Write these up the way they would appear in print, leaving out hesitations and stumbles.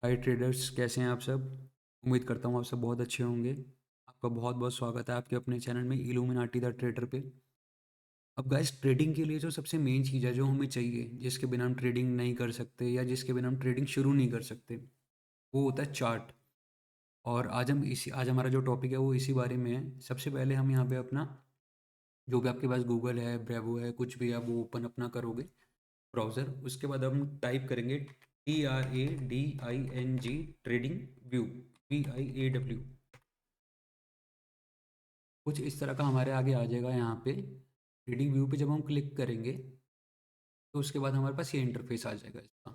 हाय traders, कैसे हैं आप सब। उम्मीद करता हूँ आप सब बहुत अच्छे होंगे। आपका बहुत बहुत स्वागत है आपके अपने चैनल में इल्यूमिनाटी द ट्रेडर पे। अब गाइस, ट्रेडिंग के लिए जो सबसे मेन चीज़ है जो हमें चाहिए, जिसके बिना हम ट्रेडिंग नहीं कर सकते या जिसके बिना हम ट्रेडिंग शुरू नहीं कर सकते, वो होता है चार्ट। और आज हमारा जो टॉपिक है वो इसी बारे में है। सबसे पहले हम यहाँ पे अपना जो भी आपके पास गूगल है, ब्रेवो है, कुछ भी आप वो ओपन अपना करोगे ब्राउज़र। उसके बाद हम टाइप करेंगे TRADING ट्रेडिंग व्यू, VIAW। कुछ इस तरह का हमारे आगे आ जाएगा यहाँ पे। ट्रेडिंग व्यू पे जब हम क्लिक करेंगे तो उसके बाद हमारे पास ये इंटरफेस आ जाएगा इसका।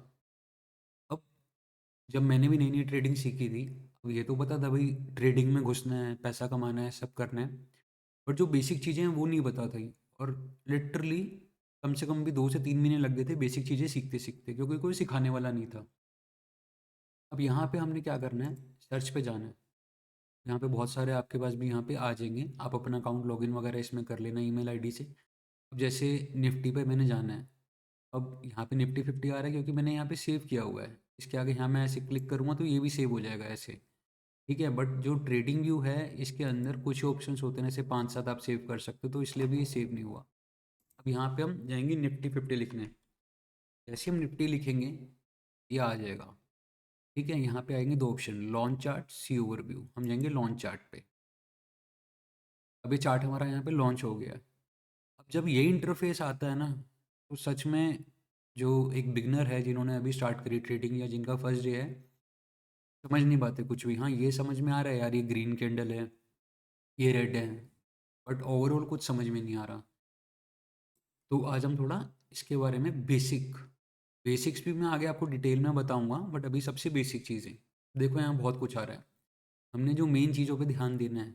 अब जब मैंने भी नई नई ट्रेडिंग सीखी थी, अब ये तो पता था भाई ट्रेडिंग में घुसना है, पैसा कमाना है, सब करना है। बट जो बेसिक चीज़ें हैं वो नहीं पता थी। और लिटरली कम से कम भी 2 से 3 महीने लग गए थे बेसिक चीज़ें सीखते सीखते, क्योंकि कोई सिखाने वाला नहीं था। अब यहाँ पे हमने क्या करना है, सर्च पे जाना है। यहाँ पे बहुत सारे आपके पास भी यहाँ पे आ जाएंगे, आप अपना अकाउंट लॉगिन वगैरह इसमें कर लेना ईमेल आईडी से। अब जैसे निफ्टी पे मैंने जाना है। अब यहाँ पे निफ्टी 50 आ रहा है क्योंकि मैंने यहाँ पे सेव किया हुआ है। इसके आगे यहाँ मैं ऐसे क्लिक करूँगा तो ये भी सेव हो जाएगा ऐसे। ठीक है, बट जो ट्रेडिंग व्यू है इसके अंदर कुछ ऑप्शंस होते हैं, जैसे 5-7 आप सेव कर सकते हो, तो इसलिए भी ये सेव नहीं हुआ। अब यहाँ पे हम जाएंगे निफ्टी 50 लिखने। जैसे हम निफ्टी लिखेंगे ये आ जाएगा। ठीक है, यहाँ पे आएंगे दो ऑप्शन, लॉन्च चार्ट, सी ओवरव्यू। हम जाएंगे लॉन्च चार्ट पे। अब ये चार्ट हमारा यहाँ पे लॉन्च हो गया है। अब जब ये इंटरफेस आता है ना, तो सच में जो एक बिगनर है, जिन्होंने अभी स्टार्ट करी ट्रेडिंग या जिनका फर्स्ट डे है, समझ नहीं पाते कुछ भी। हाँ, ये समझ में आ रहा है यार, ये ग्रीन कैंडल है, ये रेड है, बट ओवरऑल कुछ समझ में नहीं आ रहा। तो आज हम थोड़ा इसके बारे में बेसिक्स भी मैं आगे आपको डिटेल में बताऊंगा, बट अभी सबसे बेसिक चीज़ें देखो। यहाँ बहुत कुछ आ रहा है। हमने जो मेन चीज़ों पे ध्यान देना है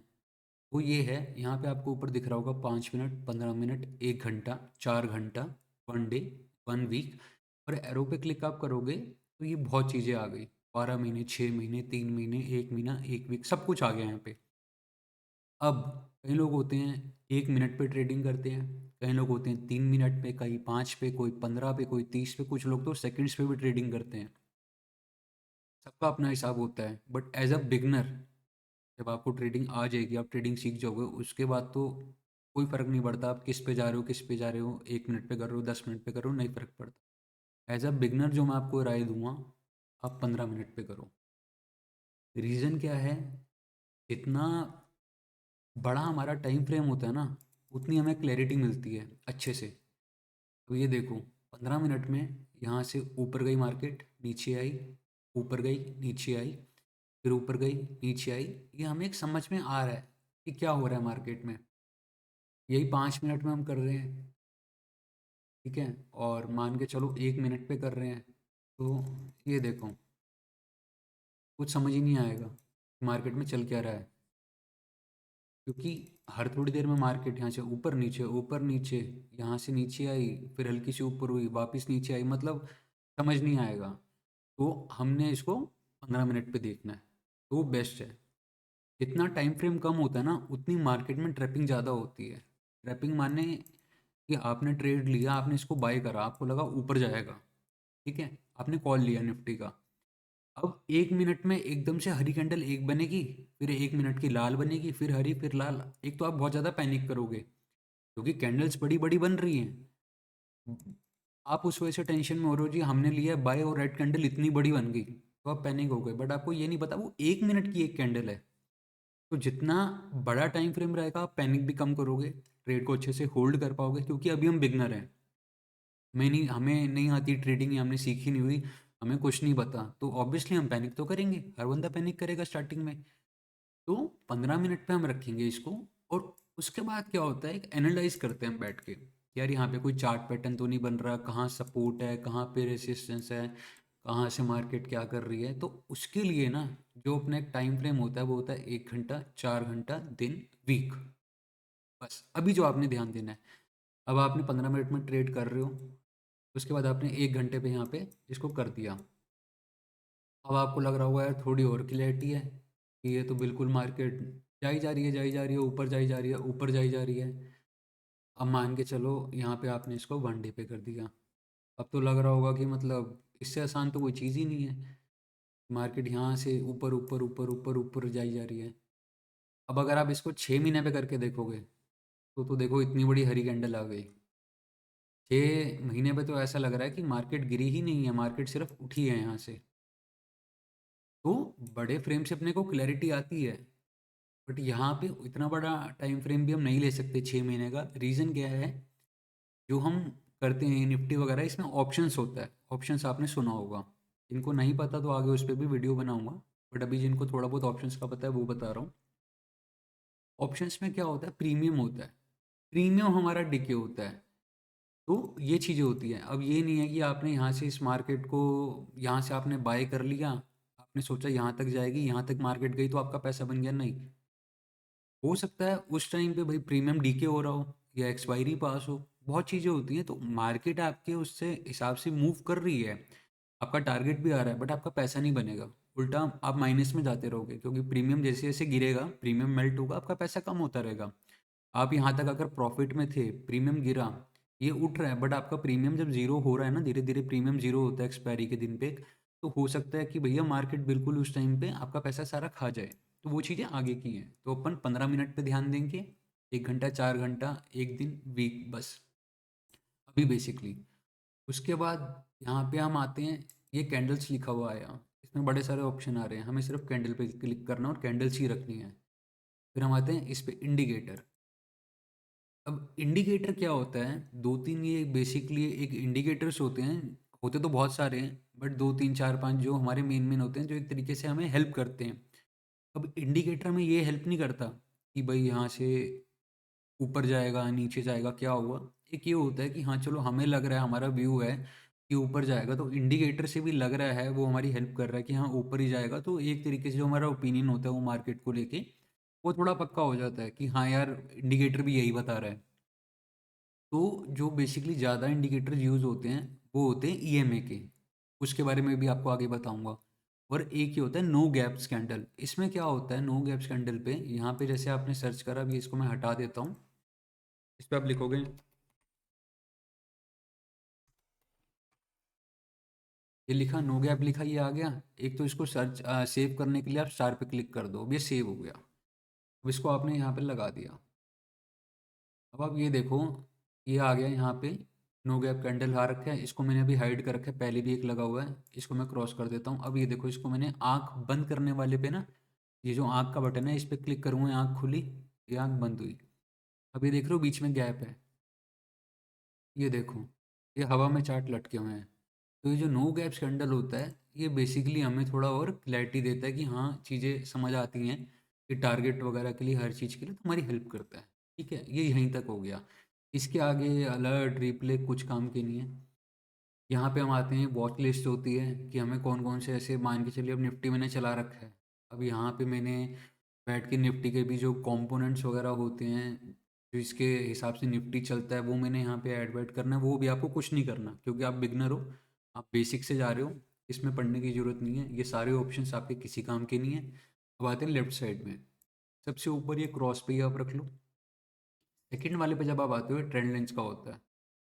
वो ये है। यहाँ पे आपको ऊपर दिख रहा होगा 5 मिनट, 15 मिनट, 1 घंटा, 4 घंटा, 1 डे, 1 वीक। और एरो पे क्लिक आप करोगे तो ये बहुत चीज़ें आ गई। 12 महीने, 6 महीने, 3 महीने, 1 महीना, 1 वीक, सब कुछ आ गया यहाँ पे। अब कई लोग होते हैं 1 मिनट पे ट्रेडिंग करते हैं, कई लोग होते हैं 3 मिनट पे, कई 5 पे, कोई 15 पे, कोई 30 पे, कुछ लोग तो सेकंड्स पे भी ट्रेडिंग करते हैं। सबका अपना हिसाब होता है, बट एज अ बिगनर जब आपको ट्रेडिंग आ जाएगी, आप ट्रेडिंग सीख जाओगे, उसके बाद तो कोई फ़र्क नहीं पड़ता आप किस पे जा रहे हो, किस पे जा रहे हो, 1 मिनट पे कर रहे हो, 10 मिनट पे कर रहे हो, नहीं फ़र्क पड़ता। एज अ बिगनर जो मैं आपको राय दूंगा, आप 15 मिनट पे करो। रीज़न क्या है, जितना बड़ा हमारा टाइम फ्रेम होता है ना, उतनी हमें क्लैरिटी मिलती है अच्छे से। तो ये देखो, 15 मिनट में यहाँ से ऊपर गई मार्केट, नीचे आई, ऊपर गई, नीचे आई, फिर ऊपर गई, नीचे आई। ये हमें एक समझ में आ रहा है कि क्या हो रहा है मार्केट में। यही 5 मिनट में हम कर रहे हैं। ठीक है, और मान के चलो 1 मिनट पे कर रहे हैं, तो ये देखो, कुछ समझ ही नहीं आएगा मार्केट में चल क्या रहा है। क्योंकि हर थोड़ी देर में मार्केट यहाँ से ऊपर नीचे, ऊपर नीचे, यहाँ से नीचे आई, फिर हल्की सी ऊपर हुई, वापस नीचे आई, मतलब समझ नहीं आएगा। तो हमने इसको 15 मिनट पे देखना है, तो वो बेस्ट है। जितना टाइम फ्रेम कम होता है ना, उतनी मार्केट में ट्रैपिंग ज़्यादा होती है। ट्रैपिंग माने कि आपने ट्रेड लिया, आपने इसको बाय करा, आपको लगा ऊपर जाएगा। ठीक है, आपने कॉल लिया निफ्टी का। अब 1 मिनट में एकदम से हरी कैंडल एक बनेगी, फिर 1 मिनट की लाल बनेगी, फिर हरी, फिर लाल। एक तो आप बहुत ज़्यादा पैनिक करोगे क्योंकि कैंडल्स बड़ी बड़ी बन रही हैं। आप उस वजह से टेंशन में हो रहे हो, जी हमने लिया बाय और रेड कैंडल इतनी बड़ी बन गई, तो आप पैनिक हो गए। बट आपको ये नहीं पता वो 1 मिनट की एक कैंडल है। तो जितना बड़ा टाइम फ्रेम रहेगा, आप पैनिक भी कम करोगे, ट्रेड को अच्छे से होल्ड कर पाओगे। क्योंकि अभी हम बिगनर हैं, हमें नहीं आती ट्रेडिंग, या हमने सीखी नहीं हुई, हमें कुछ नहीं पता, तो ऑब्वियसली हम पैनिक तो करेंगे, हर बंदा पैनिक करेगा स्टार्टिंग में। तो 15 मिनट पे हम रखेंगे इसको। और उसके बाद क्या होता है, एक एनालाइज करते हैं हम बैठ के, यार यहाँ पे कोई चार्ट पैटर्न तो नहीं बन रहा, कहाँ सपोर्ट है, कहाँ पे रेसिस्टेंस है, कहाँ से मार्केट क्या कर रही है। तो उसके लिए ना, जो अपना एक टाइम फ्रेम होता है वो होता है 1 घंटा, 4 घंटा, दिन, वीक। बस अभी जो आपने ध्यान देना है, अब आपने 15 मिनट में ट्रेड कर रहे हो, उसके बाद आपने 1 घंटे पे यहाँ पे इसको कर दिया। अब आपको लग रहा होगा यार थोड़ी और क्लैरिटी है कि ये तो बिल्कुल मार्केट जाई जा रही है, जाई जा रही है, ऊपर जाई जा रही है, ऊपर जाई जा रही है। अब मान के चलो यहाँ पे आपने इसको 1 डे पे कर दिया। अब तो लग रहा होगा कि मतलब इससे आसान तो कोई चीज़ ही नहीं है। मार्केट यहाँ से ऊपर ऊपर ऊपर ऊपर ऊपर जाई जा रही है। अब अगर आप इसको 6 महीने पे करके देखोगे तो देखो इतनी बड़ी हरी कैंडल आ गई। 6 महीने पे तो ऐसा लग रहा है कि मार्केट गिरी ही नहीं है, मार्केट सिर्फ उठी है यहाँ से। तो बड़े फ्रेम से अपने को क्लैरिटी आती है, बट यहाँ पे इतना बड़ा टाइम फ्रेम भी हम नहीं ले सकते 6 महीने का। रीज़न क्या है, जो हम करते हैं निफ्टी वगैरह इसमें ऑप्शंस होता है। ऑप्शंस आपने सुना होगा, जिनको नहीं पता तो आगे उस पर भी वीडियो बनाऊंगा, बट अभी जिनको थोड़ा बहुत ऑप्शंस का पता है वो बता रहा हूँ। ऑप्शंस में क्या होता है, प्रीमियम होता है, प्रीमियम हमारा डिके होता है। तो ये चीज़ें होती हैं। अब ये नहीं है कि आपने यहाँ से इस मार्केट को, यहाँ से आपने बाय कर लिया, आपने सोचा यहाँ तक जाएगी, यहाँ तक मार्केट गई तो आपका पैसा बन गया, नहीं। हो सकता है उस टाइम पे भाई प्रीमियम डीके हो रहा हो या एक्सपायरी पास हो, बहुत चीज़ें होती हैं। तो मार्केट आपके उससे हिसाब से मूव कर रही है, आपका टारगेट भी आ रहा है, बट आपका पैसा नहीं बनेगा, उल्टा आप माइनस में जाते रहोगे, क्योंकि प्रीमियम जैसे जैसे गिरेगा, प्रीमियम मेल्ट होगा, आपका पैसा कम होता रहेगा। आप यहाँ तक अगर प्रॉफिट में थे, प्रीमियम गिरा, ये उठ रहा है, बट आपका प्रीमियम जब जीरो हो रहा है ना, धीरे धीरे प्रीमियम जीरो होता है एक्सपायरी के दिन पे, तो हो सकता है कि भैया मार्केट बिल्कुल उस टाइम पे आपका पैसा सारा खा जाए। तो वो चीज़ें आगे की हैं, तो अपन 15 मिनट पे ध्यान देंगे, 1 घंटा, 4 घंटा, एक दिन, वीक, बस अभी बेसिकली। उसके बाद यहाँ पे हम आते हैं, ये कैंडल्स लिखा हुआ है यहाँ, इसमें बड़े सारे ऑप्शन आ रहे हैं, हमें सिर्फ कैंडल पे क्लिक करना और कैंडल्स ही रखनी है। फिर हम आते हैं इस पे इंडिकेटर। अब इंडिकेटर क्या होता है, दो तीन ये बेसिकली एक इंडिकेटर्स होते हैं, होते तो बहुत सारे हैं, बट दो तीन चार पांच जो हमारे मेन मेन होते हैं, जो एक तरीके से हमें हेल्प करते हैं। अब इंडिकेटर में ये हेल्प नहीं करता कि भाई यहाँ से ऊपर जाएगा नीचे जाएगा क्या हुआ। एक ये होता है कि हाँ चलो हमें लग रहा है, हमारा व्यू है कि ऊपर जाएगा, तो इंडिकेटर से भी लग रहा है, वो हमारी हेल्प कर रहा है कि हाँ ऊपर ही जाएगा, तो एक तरीके से जो हमारा ओपिनियन होता है वो मार्केट को लेके, वो थोड़ा पक्का हो जाता है कि हाँ यार इंडिकेटर भी यही बता रहा है। तो जो बेसिकली ज़्यादा इंडिकेटर यूज़ होते हैं वो होते हैं ईएमए के, उसके बारे में भी आपको आगे बताऊंगा। और एक ही होता है नो गैप कैंडल। इसमें क्या होता है नो गैप कैंडल पे, यहाँ पे जैसे आपने सर्च करा, अभी इसको मैं हटा देता हूँ, इस पर आप लिखोगे, ये लिखा नो गैप लिखा, ये आ गया। एक तो इसको सर्च सेव करने के लिए आप स्टार पे क्लिक कर दो, अब ये सेव हो गया। अब इसको आपने यहाँ पे लगा दिया। अब आप ये देखो, ये आ गया यहाँ पे, नो गैप कैंडल आ रखा है, इसको मैंने अभी हाइड कर रखा है, पहले भी एक लगा हुआ है, इसको मैं क्रॉस कर देता हूँ। अब ये देखो, इसको मैंने आँख बंद करने वाले पे ना, ये जो आँख का बटन है इस पर क्लिक करूँगा, आँख खुली, ये आँख बंद हुई। अब ये देख रहे हो बीच में गैप है, ये देखो, ये हवा में चार्ट लटके हुए हैं। तो ये जो नो गैप कैंडल होता है, ये बेसिकली हमें थोड़ा और क्लैरिटी देता है कि हाँ चीज़ें समझ आती हैं, कि टारगेट वगैरह के लिए, हर चीज़ के लिए तो हमारी हेल्प करता है। ठीक है, ये यहीं तक हो गया, इसके आगे अलर्ट रिप्ले कुछ काम के नहीं है। यहाँ पे हम आते हैं, वॉच लिस्ट होती है कि हमें कौन कौन से ऐसे, मान के चलिए अब निफ्टी मैंने चला रखा है, अब यहाँ पे मैंने बैठ के निफ्टी के भी जो कंपोनेंट्स वगैरह होते हैं, जो इसके हिसाब से निफ्टी चलता है, वो मैंने यहाँ पे ऐड वैड करना है। वो भी आपको कुछ नहीं करना, क्योंकि आप बिगनर हो, आप बेसिक से जा रहे हो, इसमें पढ़ने की ज़रूरत नहीं है, ये सारे ऑप्शंस आपके किसी काम के नहीं है। अब आते हैं लेफ्ट साइड में, सबसे ऊपर ये क्रॉस पे ही आप रख लो। सेकंड वाले पे जब आप आते हो, ट्रेंड लाइन्स का होता है,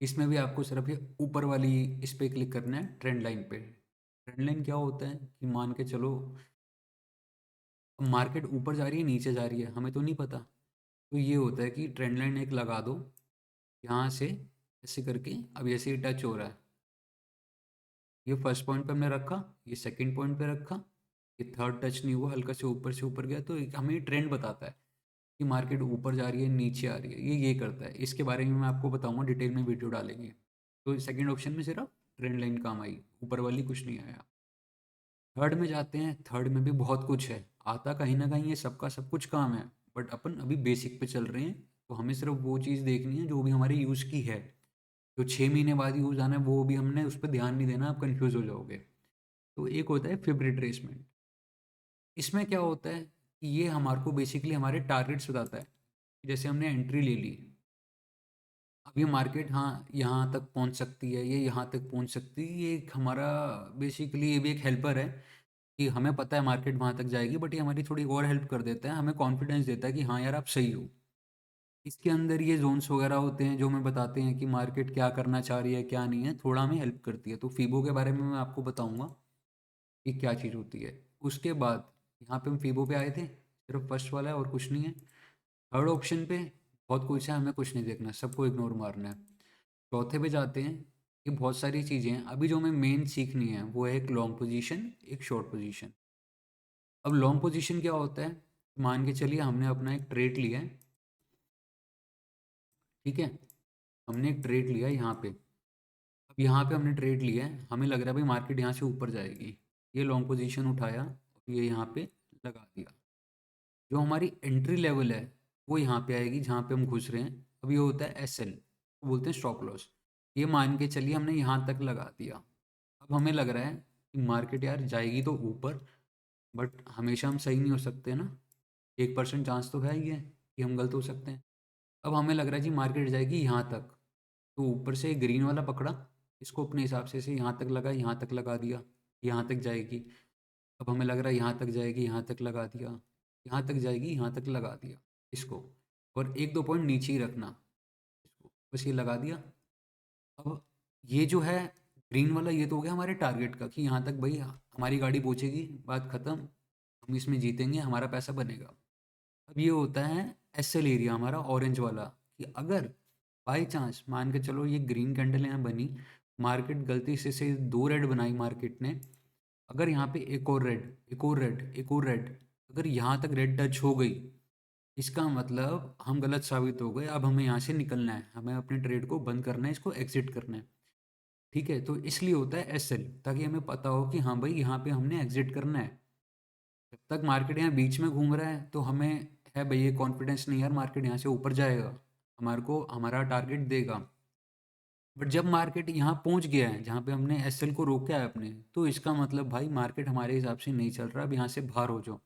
इसमें भी आपको सिर्फ ये ऊपर वाली इस पे क्लिक करना है, ट्रेंड लाइन पे। ट्रेंड लाइन क्या होता है कि मान के चलो मार्केट ऊपर जा रही है नीचे जा रही है, हमें तो नहीं पता, तो ये होता है कि ट्रेंड लाइन एक लगा दो यहाँ से, ऐसे करके। अब ऐसे ही टच हो रहा है, ये फर्स्ट पॉइंट पे हमने रखा, ये सेकंड पॉइंट पे रखा, ये थर्ड टच नहीं हुआ, हल्का से ऊपर गया, तो हमें ये ट्रेंड बताता है कि मार्केट ऊपर जा रही है नीचे आ रही है, ये करता है। इसके बारे में मैं आपको बताऊंगा, डिटेल में वीडियो डालेंगे। तो सेकंड ऑप्शन में सिर्फ ट्रेंड लाइन काम आई, ऊपर वाली कुछ नहीं आया। थर्ड में जाते हैं, थर्ड में भी बहुत कुछ है, आता कहीं ना कहीं ये सबका सब कुछ काम है, बट अपन अभी बेसिक पे चल रहे हैं, तो हमें सिर्फ वो चीज़ देखनी है जो भी हमारे यूज़ की है। जो 6 महीने बाद यूज़ आना है वो भी हमने उस पर ध्यान नहीं देना, आप कन्फ्यूज़ हो जाओगे। तो एक होता है फिब रिट्रेसमेंट। इसमें क्या होता है कि ये हमारे को बेसिकली हमारे टारगेट्स बताता है। जैसे हमने एंट्री ले ली, अब ये मार्केट हाँ यहाँ तक पहुँच सकती है, ये यहाँ तक पहुँच सकती है, ये एक हमारा बेसिकली ये भी एक हेल्पर है, कि हमें पता है मार्केट वहाँ तक जाएगी, बट ये हमारी थोड़ी और हेल्प कर देता है, हमें कॉन्फिडेंस देता है कि हाँ यार आप सही हो। इसके अंदर ये जोन्स वगैरह होते हैं जो हमें बताते हैं कि मार्केट क्या करना चाह रही है क्या नहीं है, थोड़ा हमें हेल्प करती है। तो फीबो के बारे में मैं आपको बताऊंगा कि क्या चीज़ होती है। उसके बाद यहाँ पे हम फीबो पे आए थे, सिर्फ फर्स्ट वाला है और कुछ नहीं है। थर्ड ऑप्शन पे बहुत कुछ है, हमें कुछ नहीं देखना, सबको इग्नोर मारना है। चौथे पे जाते हैं कि बहुत सारी चीज़ें हैं, अभी जो हमें मेन सीखनी है वो है एक लॉन्ग पोजीशन, एक शॉर्ट पोजीशन। अब लॉन्ग पोजीशन क्या होता है, मान के चलिए हमने अपना एक ट्रेड लिया है, ठीक है, हमने एक ट्रेड लिया है यहाँ पे। अब यहाँ पे हमने ट्रेड लिया है, हमें लग रहा है भाई मार्केट यहाँ से ऊपर जाएगी, ये लॉन्ग पोजीशन उठाया और ये यहाँ पे लगा दिया। जो हमारी एंट्री लेवल है वो यहाँ पे आएगी जहाँ पे हम घुस रहे हैं। अब ये होता है एस एल, बोलते हैं स्टॉप लॉस। ये मान के चलिए हमने यहाँ तक लगा दिया। अब हमें लग रहा है कि मार्केट यार जाएगी तो ऊपर, बट हमेशा हम सही नहीं हो सकते ना, 1% चांस तो है ही है कि हम गलत हो सकते हैं। अब हमें लग रहा है जी मार्केट जाएगी यहाँ तक, तो ऊपर से ग्रीन वाला पकड़ा, इसको अपने हिसाब से यहाँ तक लगा, यहाँ तक लगा दिया, यहाँ तक जाएगी। अब हमें लग रहा है यहाँ तक जाएगी, यहाँ तक लगा दिया, यहाँ तक जाएगी, यहाँ तक लगा दिया इसको, और एक दो पॉइंट नीचे ही रखना इसको, बस ये लगा दिया। अब ये जो है ग्रीन वाला, ये तो हो गया हमारे टारगेट का कि यहाँ तक भाई हमारी गाड़ी पहुँचेगी, बात ख़त्म, हम इसमें जीतेंगे, हमारा पैसा बनेगा। अब ये होता है एसएल एरिया हमारा ऑरेंज वाला, कि अगर बाई चांस मान के चलो ये ग्रीन कैंडल यहाँ बनी, मार्केट गलती से दो रेड बनाई मार्केट ने, अगर यहाँ पे एक और रेड, एक और रेड, एक और रेड, अगर यहाँ तक रेड टच हो गई, इसका मतलब हम गलत साबित हो गए। अब हमें यहाँ से निकलना है, हमें अपने ट्रेड को बंद करना है, इसको एग्जिट करना है, ठीक है। तो इसलिए होता है एस एल, ताकि हमें पता हो कि हाँ भाई यहाँ पे हमने एग्जिट करना है। जब तक मार्केट यहाँ बीच में घूम रहा है तो हमें है भाई ये कॉन्फिडेंस नहीं यार मार्केट यहाँ से ऊपर जाएगा, हमारे को हमारा टारगेट देगा। बट जब मार्केट यहाँ पहुँच गया है जहाँ पे हमने एस एल को रोका है अपने, तो इसका मतलब भाई मार्केट हमारे हिसाब से नहीं चल रहा, अब यहाँ से बाहर हो जाओ।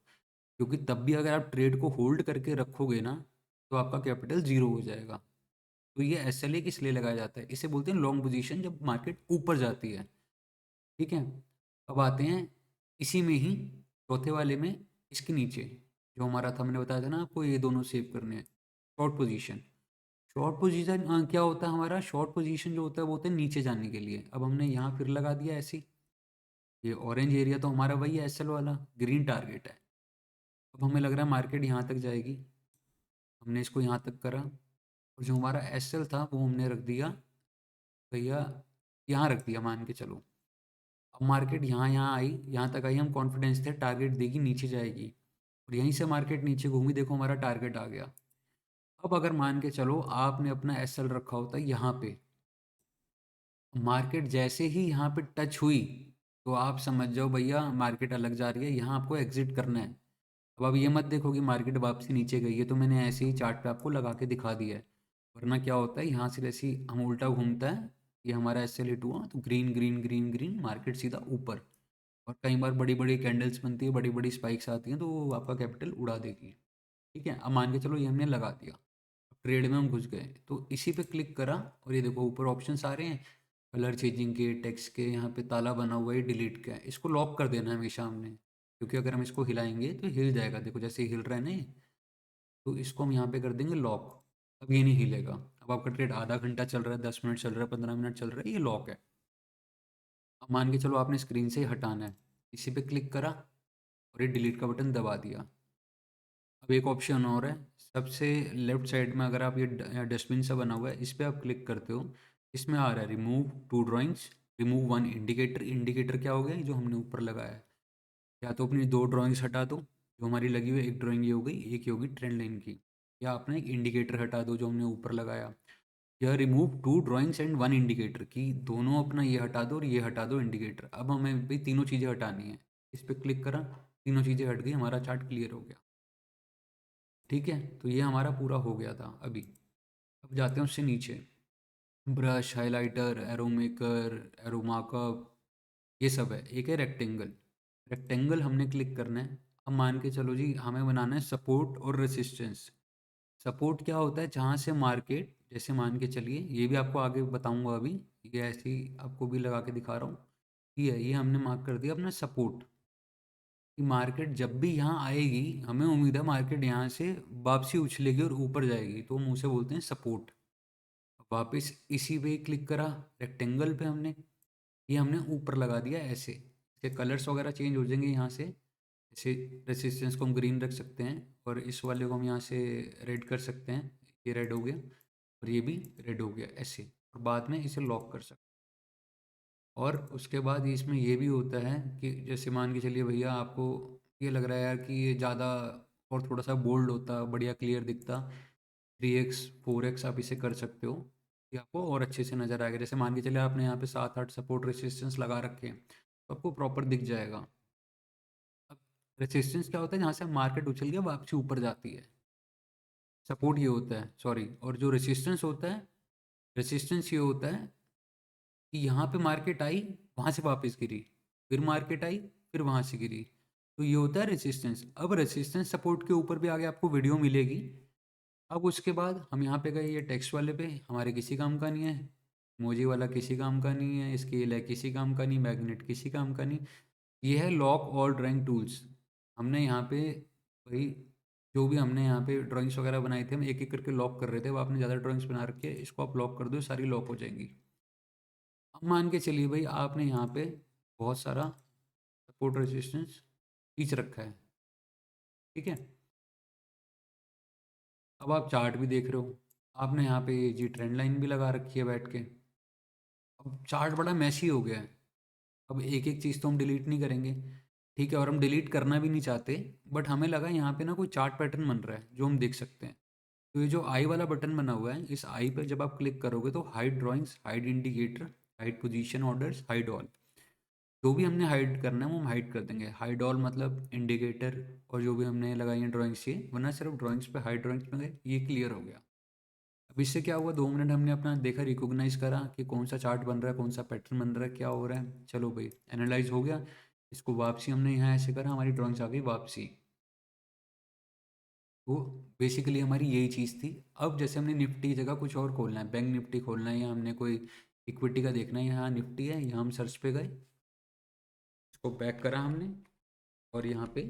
क्योंकि तब भी अगर आप ट्रेड को होल्ड करके रखोगे ना, तो आपका कैपिटल ज़ीरो हो जाएगा। तो ये एस एल ए किस लिए लगाया जाता है, इसे बोलते हैं लॉन्ग पोजीशन, जब मार्केट ऊपर जाती है, ठीक है। अब आते हैं इसी में ही चौथे वाले में, इसके नीचे जो हमारा था, मैंने बताया था ना आपको ये दोनों सेव करने हैं। शॉर्ट पोजीशन, शॉर्ट पोजीशन क्या होता है हमारा, शॉर्ट पोजीशन जो होता है वो होता है नीचे जाने के लिए। अब हमने यहाँ फिर लगा दिया ऐसे ही, ये ऑरेंज एरिया तो हमारा वही है एस एल वाला, ग्रीन टारगेट है। अब हमें लग रहा है मार्केट यहाँ तक जाएगी, हमने इसको यहाँ तक करा, और जो हमारा एस एल था वो हमने रख दिया भैया, यहाँ रख दिया मान के चलो। अब मार्केट यहाँ यहाँ आई, यहाँ तक आई, हम कॉन्फिडेंस थे टारगेट देगी, नीचे जाएगी, और यहीं से मार्केट नीचे घूमी, देखो हमारा टारगेट आ गया। अब अगर मान के चलो आपने अपना एस एल रखा होता है यहाँ पे, मार्केट जैसे ही यहाँ पे टच हुई, तो आप समझ जाओ भैया मार्केट अलग जा रही है, यहाँ आपको एग्जिट करना है। अब आप ये मत देखो कि मार्केट वापसी नीचे गई है, तो मैंने ऐसे ही चार्ट पे आपको लगा के दिखा दिया है। वरना क्या होता है, यहाँ से जैसे ही हम उल्टा घूमता है, ये हमारा एस एल हिट हुआ तो green green green green, market सीधा ऊपर। और कई बार बड़ी बड़ी कैंडल्स बनती है, बड़ी बड़ी स्पाइक्स आती हैं, तो वो आपका कैपिटल उड़ा देगी, ठीक है। अब मान के चलो ये हमने लगा दिया, ट्रेड में हम घुस गए, तो इसी पे क्लिक करा, और ये देखो ऊपर ऑप्शंस आ रहे हैं, कलर चेंजिंग के, टेक्स्ट के, यहाँ पे ताला बना हुआ है डिलीट का है, इसको लॉक कर देना है हमेशा हमने, क्योंकि अगर हम इसको हिलाएंगे तो हिल जाएगा, देखो जैसे हिल रहा है ना ये, तो इसको हम यहाँ पे कर देंगे लॉक। अब ये नहीं हिलेगा। अब आपका ट्रेड आधा घंटा चल रहा है, 10 मिनट चल रहा है, 15 मिनट चल रहा है, ये लॉक है। अब मान के चलो आपने स्क्रीन से ही हटाना है, इसी पे क्लिक करा और ये डिलीट का बटन दबा दिया। अब एक ऑप्शन और है, सबसे लेफ्ट साइड में अगर आप ये डस्टबिन सा बना हुआ है, इस पर आप क्लिक करते हो, इसमें आ रहा है remove two drawings, remove one indicator. Indicator क्या हो गया, ये जो हमने ऊपर लगाया है, या तो अपनी दो ड्राइंग्स हटा दो जो हमारी लगी हुई है, एक ड्राइंग ये हो गई, एक ये होगी ट्रेंड लाइन की, या आपने एक इंडिकेटर हटा दो जो हमने ऊपर लगाया, या remove two drawings and one indicator, की दोनों अपना ये हटा दो और ये हटा दो इंडिकेटर। अब हमें भाई तीनों चीज़ें हटानी है, इस पर क्लिक करा, तीनों चीज़ें हट गई, हमारा चार्ट क्लियर हो गया, ठीक है। तो ये हमारा पूरा हो गया था अभी। अब जाते हैं उससे नीचे, brush, highlighter, arrow maker, arrow markup, ये सब है। एक है रेक्टेंगल, रेक्टेंगल हमने क्लिक करना है। अब मान के चलो जी हमें बनाना है सपोर्ट और रेसिस्टेंस। सपोर्ट क्या होता है, जहाँ से मार्केट, जैसे मान के चलिए, ये भी आपको आगे बताऊंगा अभी, ये ऐसे ही आपको भी लगा के दिखा रहा हूँ। ये हमने मार्क कर दिया अपना सपोर्ट, कि मार्केट जब भी यहाँ आएगी, हमें उम्मीद है मार्केट यहाँ से वापसी उछलेगी और ऊपर जाएगी, तो हम उसे बोलते हैं सपोर्ट। वापस इसी पे क्लिक करा, रेक्टेंगल पे हमने, ये हमने ऊपर लगा दिया ऐसे, इसके कलर्स वगैरह चेंज हो जाएंगे यहाँ से। जैसे रेसिस्टेंस को हम ग्रीन रख सकते हैं और इस वाले को हम यहाँ से रेड कर सकते हैं। ये रेड हो गया और ये भी रेड हो गया ऐसे, और बाद में इसे लॉक कर सकते हैं। और उसके बाद इसमें ये भी होता है कि जैसे मान के चलिए भैया आपको ये लग रहा है यार कि ये ज़्यादा और थोड़ा सा बोल्ड होता, बढ़िया क्लियर दिखता, 3x 4x आप इसे कर सकते हो कि आपको और अच्छे से नज़र आएगा। जैसे मान के चलिए आपने यहाँ पे 7-8 सपोर्ट रेसिस्टेंस लगा रखे हैं तो आपको प्रॉपर दिख जाएगा। अब रेसिस्टेंस क्या होता है, जहाँ से मार्केट उछल के वापसी ऊपर जाती है। सपोर्ट ये होता है, सॉरी, और जो रेसिस्टेंस होता है, रेसिस्टेंस ये होता है कि यहाँ पे मार्केट आई, वहाँ से वापस गिरी, फिर मार्केट आई, फिर वहाँ से गिरी, तो ये होता है रेसिस्टेंस। अब रेसिस्टेंस सपोर्ट के ऊपर भी आगे आपको वीडियो मिलेगी। अब उसके बाद हम यहाँ पे गए ये टेक्स्ट वाले पे, हमारे किसी काम का नहीं है, मोजी वाला किसी काम का नहीं है, स्केल है किसी काम का नहीं, मैग्नेट किसी काम का नहीं। ये है लॉक ऑल ड्राइंग टूल्स। हमने यहाँ पे भाई जो भी हमने यहाँ पे ड्राइंग्स वगैरह बनाए थे, हम एक एक करके लॉक कर रहे थे। अब आपने ज़्यादा ड्राइंग्स बना रखी है, इसको आप लॉक कर दो, सारी लॉक हो जाएंगी। अब मान के चलिए भाई आपने यहाँ पे बहुत सारा सपोर्ट रेजिस्टेंस खींच रखा है, ठीक है। अब आप चार्ट भी देख रहे हो, आपने यहाँ पे जी ट्रेंड लाइन भी लगा रखी है बैठ के। अब चार्ट बड़ा मैसी हो गया है। अब एक एक चीज़ तो हम डिलीट नहीं करेंगे, ठीक है, और हम डिलीट करना भी नहीं चाहते, बट हमें लगा यहाँ पे ना कोई चार्ट पैटर्न बन रहा है जो हम देख सकते हैं। तो ये जो आई वाला बटन बना हुआ है, इस आई पर जब आप क्लिक करोगे तो hide drawings, hide indicator, hide position orders, hide all, जो भी हमने हाइड करना है वो हम हाइड कर देंगे। हाइड ऑल मतलब इंडिकेटर और जो भी हमने लगाई है ड्राइंग्स, ये वरना सिर्फ ड्राइंग्स पे हाइड ड्राइंग्स में गए, ये क्लियर हो गया। अब इससे क्या हुआ, 2 मिनट हमने अपना देखा, रिकॉग्नाइज करा कि कौन सा चार्ट बन रहा है, कौन सा पैटर्न बन रहा है, क्या हो रहा है। चलो भाई एनालाइज हो गया। इसको वापसी हमने यहाँ ऐसे करा, हमारी ड्राइंग्स आ गई वापसी। तो बेसिकली हमारी यही चीज़ थी। अब जैसे हमने निफ्टी की जगह कुछ और खोलना है, बैंक निफ्टी खोलना है, या हमने कोई इक्विटी का देखना है, यहाँ निफ्टी है, यहाँ हम सर्च पे गए, इसको बैक करा हमने, और यहाँ पे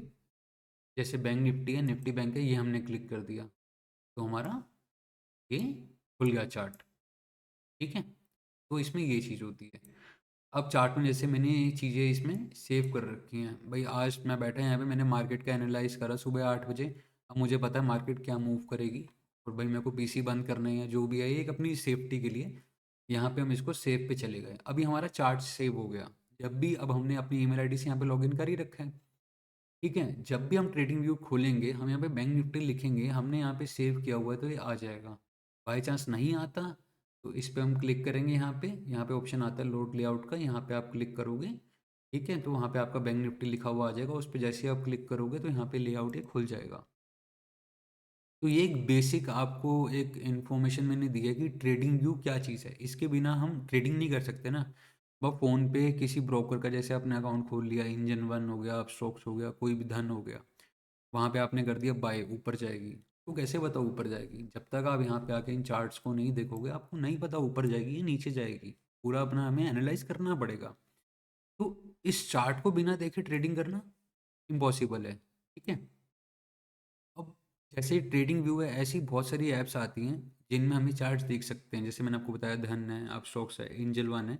जैसे बैंक निफ्टी है, निफ्टी बैंक है, ये हमने क्लिक कर दिया, तो हमारा ये खुल गया चार्ट, ठीक है। तो इसमें ये चीज़ होती है। अब चार्ट में जैसे मैंने चीज़ें इसमें सेव कर रखी हैं भाई, आज मैं बैठा यहाँ पे, मैंने मार्केट का एनालाइज करा सुबह 8 बजे। अब मुझे पता है मार्केट क्या मूव करेगी, और भाई मेरे को पीसी बंद करना है या जो भी है, ये एक अपनी सेफ्टी के लिए यहाँ पे हम इसको सेव पे चले गए। अभी हमारा चार्ट सेव हो गया। जब भी अब हमने अपनी ईमेल आईडी से यहाँ पे लॉगिन कर ही रखा है, ठीक है, जब भी हम ट्रेडिंग व्यू खोलेंगे, हम यहाँ पे बैंक निफ्टी लिखेंगे, हमने यहाँ पे सेव किया हुआ है तो ये आ जाएगा। बाई चांस नहीं आता तो इस पे हम क्लिक करेंगे, यहाँ पे ऑप्शन आता है लोड लेआउट का, यहाँ पे आप क्लिक करोगे, ठीक है, तो वहाँ पे आपका बैंक निफ्टी लिखा हुआ आ जाएगा, उस पर जैसे ही आप क्लिक करोगे तो यहाँ पे लेआउट ये खुल जाएगा। तो ये एक बेसिक आपको एक इन्फॉर्मेशन मैंने दी है कि ट्रेडिंग व्यू क्या चीज़ है। इसके बिना हम ट्रेडिंग नहीं कर सकते ना। वह फ़ोन पे किसी ब्रोकर का जैसे आपने अकाउंट खोल लिया, इंजन वन हो गया, स्टॉक्स हो गया, कोई भी धन हो गया, वहाँ पे आपने कर दिया बाय, ऊपर जाएगी। तो कैसे पता ऊपर जाएगी, जब तक आप यहाँ पे आके इन चार्ट्स को नहीं देखोगे आपको नहीं पता ऊपर जाएगी या नीचे जाएगी। पूरा अपना हमें एनालाइज करना पड़ेगा। तो इस चार्ट को बिना देखे ट्रेडिंग करना इम्पॉसिबल है, ठीक है। अब जैसे ट्रेडिंग व्यू है, ऐसी बहुत सारी ऐप्स आती हैं जिनमें हमें चार्ट्स देख सकते हैं। जैसे मैंने आपको बताया धन है, आप स्टॉक्स है, एंजल वन है,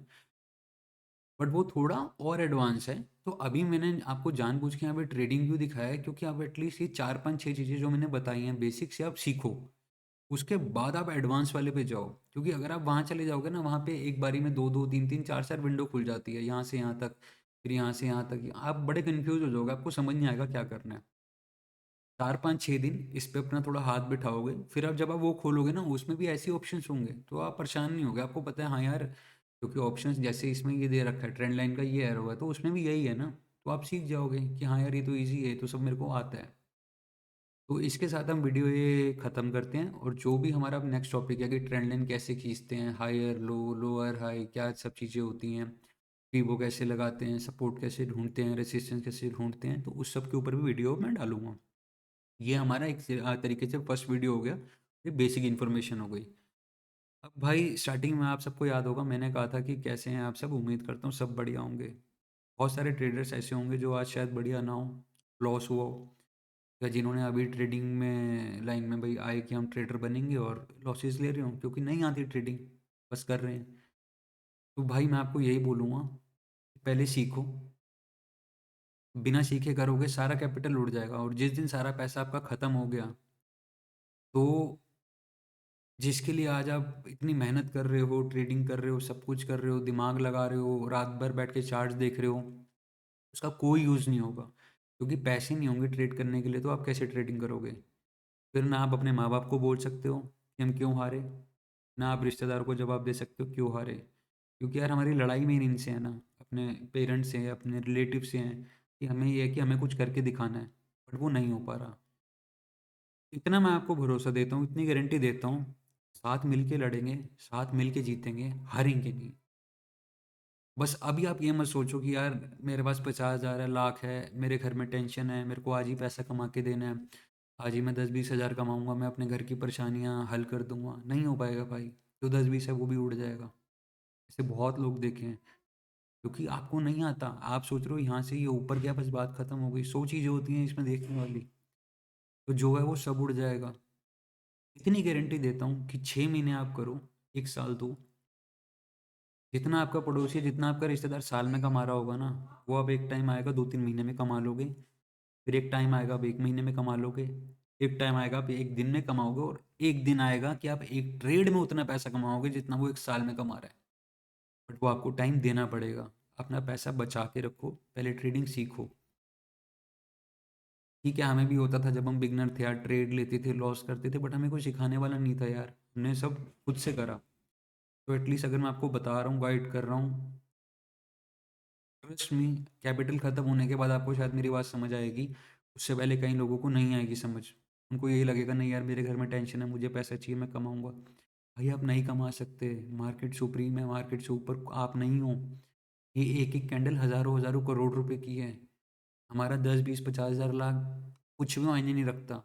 बट वो थोड़ा और एडवांस है। तो अभी मैंने आपको जानबूझ के यहाँ पे ट्रेडिंग व्यू दिखाया है, क्योंकि आप एटलीस्ट ये 4 5 6 चीज़ें जो मैंने बताई हैं बेसिक से आप सीखो, उसके बाद आप एडवांस वाले पे जाओ। क्योंकि अगर आप वहाँ चले जाओगे ना, वहाँ पे एक बारी में 2 2 3 3 4 4 विंडो खुल जाती है, यहाँ से यहाँ तक, फिर यहाँ से यहाँ तक, आप बड़े कन्फ्यूज हो जाओगे, आपको समझ नहीं आएगा क्या करना है। 4 5 6 दिन इस पे अपना थोड़ा हाथ बिठाओगे, फिर अब जब आप वो खोलोगे ना, उसमें भी ऐसे ऑप्शंस होंगे तो आप परेशान नहीं होगे, आपको पता है हाँ यार, क्योंकि ऑप्शंस जैसे इसमें ये दे रखा है, ट्रेंड लाइन का ये एरो है, तो उसमें भी यही है ना। तो आप सीख जाओगे कि हाँ यार ये तो ईजी है, ये तो सब मेरे को आता है। तो इसके साथ हम वीडियो ये ख़त्म करते हैं, और जो भी हमारा अब नेक्स्ट टॉपिक है कि ट्रेंड लाइन कैसे खींचते हैं, हायर लो, लोअर हाई, क्या सब चीज़ें होती हैं, पीवो कैसे लगाते हैं, सपोर्ट कैसे ढूंढते हैं, रेसिस्टेंस कैसे ढूंढते हैं, तो उस सब के ऊपर भी वीडियो मैं डालूंगा। ये हमारा एक तरीके से फर्स्ट वीडियो हो गया, ये बेसिक इन्फॉर्मेशन हो गई। अब भाई स्टार्टिंग में आप सबको याद होगा मैंने कहा था कि कैसे हैं आप सब, उम्मीद करता हूँ सब बढ़िया होंगे। बहुत सारे ट्रेडर्स ऐसे होंगे जो आज शायद बढ़िया ना हो, लॉस हुआ हो, या जिन्होंने अभी ट्रेडिंग में लाइन में भाई आए कि हम ट्रेडर बनेंगे और लॉसेस ले रहे हो क्योंकि नहीं आती ट्रेडिंग, बस कर रहे हैं। तो भाई मैं आपको यही बोलूँगा, पहले सीखो, बिना सीखे करोगे सारा कैपिटल उड़ जाएगा, और जिस दिन सारा पैसा आपका ख़त्म हो गया, तो जिसके लिए आज आप इतनी मेहनत कर रहे हो, ट्रेडिंग कर रहे हो, सब कुछ कर रहे हो, दिमाग लगा रहे हो, रात भर बैठ के चार्ट्स देख रहे हो, उसका कोई यूज़ नहीं होगा, क्योंकि पैसे नहीं होंगे ट्रेड करने के लिए, तो आप कैसे ट्रेडिंग करोगे? फिर ना आप अपने माँ-बाप को बोल सकते हो कि हम क्यों हारे, ना आप रिश्तेदारों को जवाब दे सकते हो क्यों हारे। क्योंकि यार हमारी लड़ाई में इनसे है ना, अपने पेरेंट्स से, अपने रिलेटिव से हैं, कि हमें ये है कि हमें कुछ करके दिखाना है, बट वो नहीं हो पा रहा। इतना मैं आपको भरोसा देता हूँ, इतनी गारंटी देता हूँ, साथ मिल के लड़ेंगे, साथ मिल के जीतेंगे, हारेंगे नहीं। बस अभी आप ये मत सोचो कि यार मेरे पास 50,000 है, लाख है, मेरे घर में टेंशन है, मेरे को आज ही पैसा कमा के देना है, आज ही मैं 10-20 हज़ार कमाऊँगा, मैं अपने घर की परेशानियाँ हल कर दूँगा। नहीं हो पाएगा भाई, जो 10-20 है वो भी उड़ जाएगा। ऐसे बहुत लोग देखे हैं, क्योंकि आपको नहीं आता। आप सोच रहे हो यहाँ से ये ऊपर गया बस बात खत्म हो गई। 100 चीज़ें होती हैं इसमें देखने वाली, तो जो है वो सब उड़ जाएगा। इतनी गारंटी देता हूँ कि 6 महीने आप करो, 1 साल दो, जितना आपका पड़ोसी, जितना आपका रिश्तेदार साल में कमा रहा होगा ना, वो अब एक टाइम आएगा 2-3 महीने में कमा लोगे। फिर एक टाइम आएगा आप 1 महीने में कमा लोगे। एक टाइम आएगा आप 1 दिन में कमाओगे, और एक दिन आएगा कि आप एक ट्रेड में उतना पैसा कमाओगे जितना वो 1 साल में कमा रहा है। बट वो आपको टाइम देना पड़ेगा। अपना पैसा बचा के रखो, पहले ट्रेडिंग सीखो। ठीक है, हमें भी होता था जब हम बिगिनर थे यार, ट्रेड लेते थे, लॉस करते थे, बट हमें कोई सिखाने वाला नहीं था यार। हमने सब खुद से करा। तो एटलीस्ट अगर मैं आपको बता रहा हूँ, गाइड कर रहा हूँ, ट्रस्ट मी, कैपिटल ख़त्म होने के बाद आपको शायद मेरी बात समझ आएगी। उससे पहले कई लोगों को नहीं आएगी समझ। उनको यही लगेगा नहीं यार मेरे घर में टेंशन है, मुझे पैसा चाहिए, मैं कमाऊँगा। भाई आप नहीं कमा सकते, मार्केट सुप्रीम है, मार्केट से ऊपर आप नहीं हो। ये एक-एक कैंडल हज़ारों हज़ारों करोड़ रुपए की है। हमारा 10, 20, 50 हज़ार, लाख कुछ भी मायने नहीं रखता।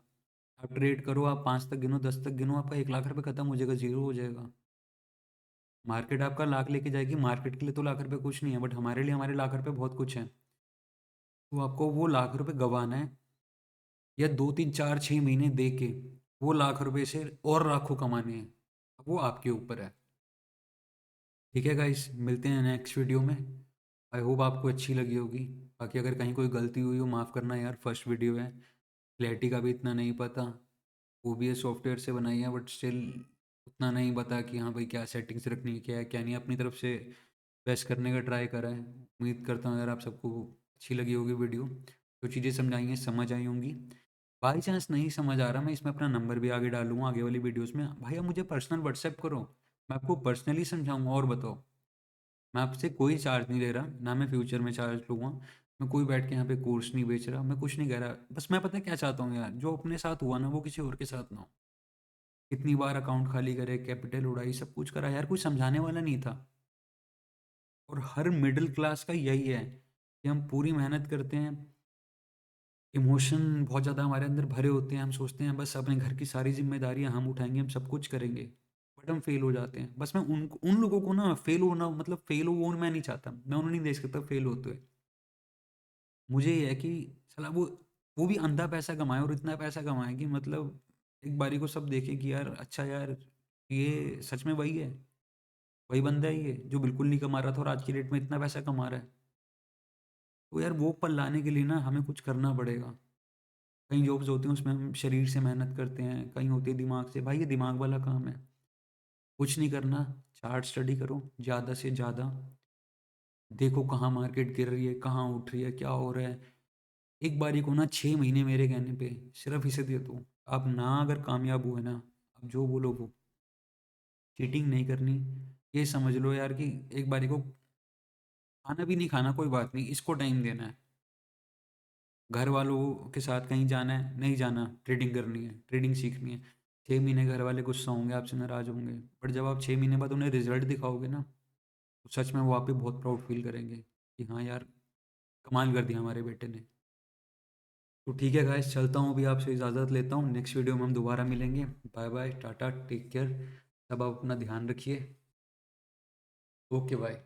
आप ट्रेड करो, आप 5 तक गिनो, 10 तक गिनो, आपका 1 लाख रुपए खत्म हो जाएगा, ज़ीरो हो जाएगा। मार्केट आपका लाख लेके जाएगी, मार्केट के लिए तो लाख रुपए कुछ नहीं है, बट हमारे लिए हमारे लाख रुपए बहुत कुछ है। तो आपको वो लाख रुपए गँवाना है, या 2, 3, 4, 6 महीने दे के वो लाख रुपए से और लाखों कमाने हैं। वो आपके ऊपर है। ठीक है गाइस, मिलते हैं नेक्स्ट वीडियो में। आई होप आपको अच्छी लगी होगी। बाकी अगर कहीं कोई गलती हुई हो माफ़ करना यार, फर्स्ट वीडियो है, क्लैरिटी का भी इतना नहीं पता। वो भी है सॉफ्टवेयर से बनाई है, बट स्टिल उतना नहीं पता कि हाँ भाई क्या सेटिंग्स रखनी है, क्या है क्या नहीं। अपनी तरफ से बेस्ट करने का ट्राई करा है। उम्मीद करता हूँ यार आप सबको अच्छी लगी होगी वीडियो। जो चीज़ें समझाई हैं समझ आई होंगी। बाई चांस नहीं समझ आ रहा, मैं इसमें अपना नंबर भी आगे डालूंगा आगे वाली वीडियोस में। भाई आप मुझे पर्सनल व्हाट्सएप करो, मैं आपको पर्सनली समझाऊंगा। और बताओ, मैं आपसे कोई चार्ज नहीं ले रहा, ना मैं फ्यूचर में चार्ज लूँगा। मैं कोई बैठ के यहाँ पे कोर्स नहीं बेच रहा, मैं कुछ नहीं कह रहा। बस मैं पता है क्या चाहता हूँ यार, जो अपने साथ हुआ ना वो किसी और के साथ ना हो। कितनी बार अकाउंट खाली करे, कैपिटल उड़ाई, सब कुछ करा यार, कोई समझाने वाला नहीं था। और हर मिडिल क्लास का यही है कि हम पूरी मेहनत करते हैं, इमोशन बहुत ज़्यादा हमारे अंदर भरे होते हैं, हम सोचते हैं बस अपने घर की सारी जिम्मेदारियां हम उठाएंगे, हम सब कुछ करेंगे, बट हम फेल हो जाते हैं। बस मैं उन लोगों को ना फेल होना, मतलब फेल हो वो मैं नहीं चाहता, मैं उन्हें नहीं देख सकता फेल होते हुए। मुझे ये है कि साला वो भी अंधा पैसा कमाए, और इतना पैसा कमाए कि मतलब एक बारी को सब देखे कि यार अच्छा यार, ये सच में वही है, वही बंदा है ये जो बिल्कुल नहीं कमा रहा था और आज की डेट में इतना पैसा कमा रहा है। तो यार वो पल लाने के लिए ना हमें कुछ करना पड़ेगा। कई जॉब्स होती हैं उसमें हम शरीर से मेहनत करते हैं, कहीं होती है दिमाग से। भाई ये दिमाग वाला काम है, कुछ नहीं करना, चार्ट स्टडी करो ज़्यादा से ज़्यादा, देखो कहाँ मार्केट गिर रही है, कहाँ उठ रही है, क्या हो रहा है। एक बारी को ना 6 महीने मेरे कहने पे सिर्फ इसे दे दो। आप ना अगर कामयाब हुए ना, आप जो बोलो वो, चीटिंग नहीं करनी। ये समझ लो यार कि एक बारी को खाना भी नहीं खाना, कोई बात नहीं, इसको टाइम देना है। घर वालों के साथ कहीं जाना है, नहीं जाना, ट्रेडिंग करनी है, ट्रेडिंग सीखनी है। 6 महीने घर वाले गुस्सा होंगे, आपसे नाराज़ होंगे, बट जब आप 6 महीने बाद उन्हें रिजल्ट दिखाओगे ना, तो सच में वो आप पे बहुत प्राउड फील करेंगे कि हाँ यार, कमाल कर दिया हमारे बेटे ने। तो ठीक है गाइस, चलता हूँ अभी, आपसे इजाज़त लेता हूँ। नेक्स्ट वीडियो में हम दोबारा मिलेंगे। Bye bye, tata, take care. सब आप अपना ध्यान रखिए। Okay bye.